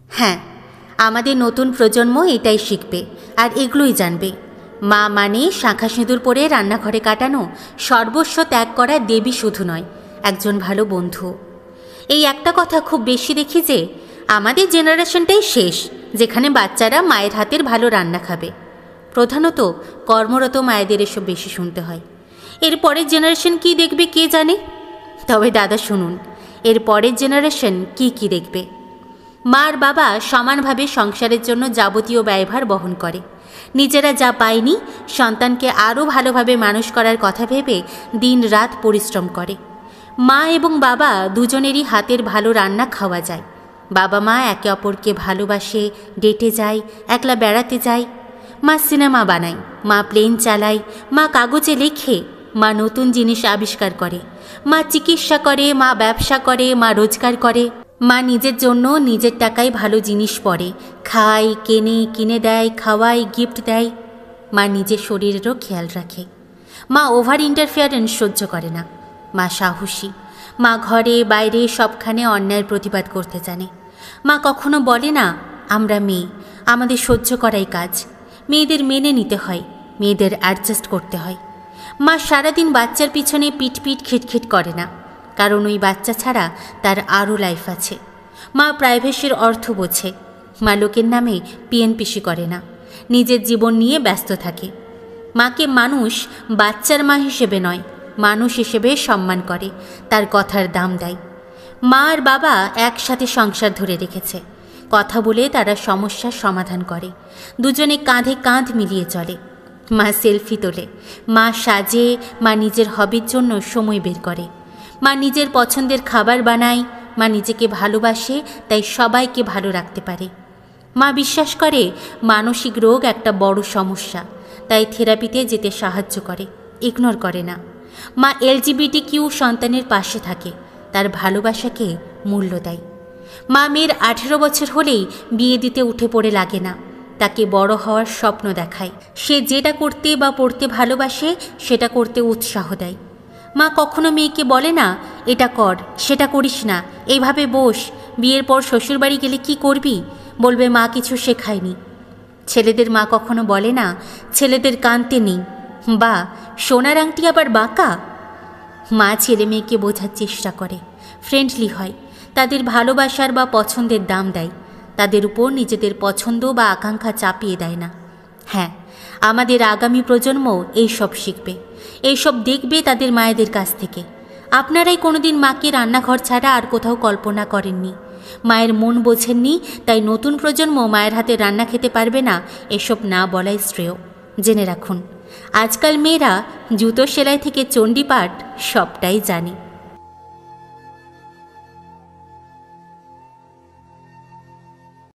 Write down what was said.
হ্যাঁ, আমাদের নতুন প্রজন্ম এটাই শিখবে আর এগুলোই জানবে। মা মানে শাঁখা সিঁদুর পরে রান্নাঘরে কাটানো, সর্বস্ব ত্যাগ করা দেবী শুধু নয়, একজন ভালো বন্ধু। এই একটা কথা খুব বেশি দেখি যে আমাদের জেনারেশনটাই শেষ যেখানে বাচ্চারা মায়ের হাতের ভালো রান্না খাবে। প্রধানত কর্মরত মায়েদের এসব বেশি শুনতে হয়। এর পরের জেনারেশন কী দেখবে কে জানে। তবে দাদা শুনুন, এর পরের জেনারেশন কি দেখবে। মা আর বাবা সমানভাবে সংসারের জন্য যাবতীয় ব্যয়ভার বহন করে। নিজেরা যা পায়নি সন্তানকে আরও ভালোভাবে মানুষ করার কথা ভেবে দিন রাত পরিশ্রম করে। মা এবং বাবা দুজনেরই হাতের ভালো রান্না খাওয়া যায়। বাবা মা একে অপরকে ভালোবাসে, ডেটে যায়, একলা বেড়াতে যায়। মা সিনেমা বানায়, মা প্লেন চালায়, মা কাগজে লেখে, মা নতুন জিনিস আবিষ্কার করে, মা চিকিৎসা করে, মা ব্যবসা করে, মা রোজগার করে। মা নিজের জন্য নিজের টাকায় ভালো জিনিস পরে, খায়, কেনে, কিনে দেয়, খাওয়ায়, গিফট দেয়। মা নিজের শরীরেরও খেয়াল রাখে। মা ওভার ইন্টারফেয়ারেন্স সহ্য করে না। মা সাহসী। মা ঘরে বাইরে সবখানে অন্যায়ের প্রতিবাদ করতে জানে। মা কখনো বলে না আমরা মেয়ে, আমাদের সহ্য করাই কাজ। মেয়েদের মেনে নিতে হয়, মেয়েদের অ্যাডজাস্ট করতে হয়। মা সারাদিন বাচ্চার পিছনে পিট খিটখিট করে না, কারণ ওই বাচ্চা ছাড়া তার আরও লাইফ আছে। মা প্রাইভেসির অর্থ বোঝে। মা লোকের নামে পিএনপিসি করে না, নিজের জীবন নিয়ে ব্যস্ত থাকে। মাকে মানুষ বাচ্চার মা হিসেবে নয়, মানুষ হিসেবে সম্মান করে, তার কথার দাম দেয়। মা আর বাবা একসাথে সংসার ধরে রেখেছে। কথা বলে তারা সমস্যার সমাধান করে, দুজনে কাঁধে কাঁধ মিলিয়ে চলে। মা সেলফি তোলে, মা সাজে, মা নিজের হবির জন্য সময় বের করে। মা নিজের পছন্দের খাবার বানায়, মা নিজেকে ভালোবাসে, তাই সবাইকে ভালো রাখতে পারে। মা বিশ্বাস করে মানসিক রোগ একটা বড় সমস্যা, তাই থেরাপিতে যেতে সাহায্য করে, ইগনোর করে না। মা LGBTQ সন্তানের পাশে থাকে, তার ভালোবাসাকে মূল্য দেয়। মা মেয়ের 18 বছর হলেই বিয়ে দিতে উঠে পড়ে লাগে না, তাকে বড় হওয়ার স্বপ্ন দেখায়। সে যেটা করতে বা পড়তে ভালোবাসে সেটা করতে উৎসাহ দেয়। মা কখনো মেয়েকে বলে না এটা কর, সেটা করিস না, এইভাবে বস, বিয়ের পর শ্বশুরবাড়ি গেলে কি করবি, বলবে মা কিছু শেখায়নি। ছেলেদের মা কখনো বলে না ছেলেদের কানতে নেই, বা সোনার আংটি আবার বাঁকা। মা ছেলে মেয়েকে বোঝার চেষ্টা করে, ফ্রেন্ডলি হয়, তাদের ভালোবাসার বা পছন্দের দাম দেয়, তাদের উপর নিজেদের পছন্দ বা আকাঙ্ক্ষা চাপিয়ে দেয় না। হ্যাঁ, আমাদের আগামী প্রজন্ম এইসব শিখবে, এইসব দেখবে তাদের মায়েদের কাছ থেকে। আপনারাই কোনোদিন মাকে রান্নাঘর ছাড়া আর কোথাও কল্পনা করেননি, মায়ের মন বোঝেননি, তাই নতুন প্রজন্ম মায়ের হাতে রান্না খেতে পারবে না এসব না বলাই শ্রেয়। জেনে রাখুন, আজকাল মেয়েরা জুতো সেলাই থেকে চণ্ডীপাঠ সবটাই জানে।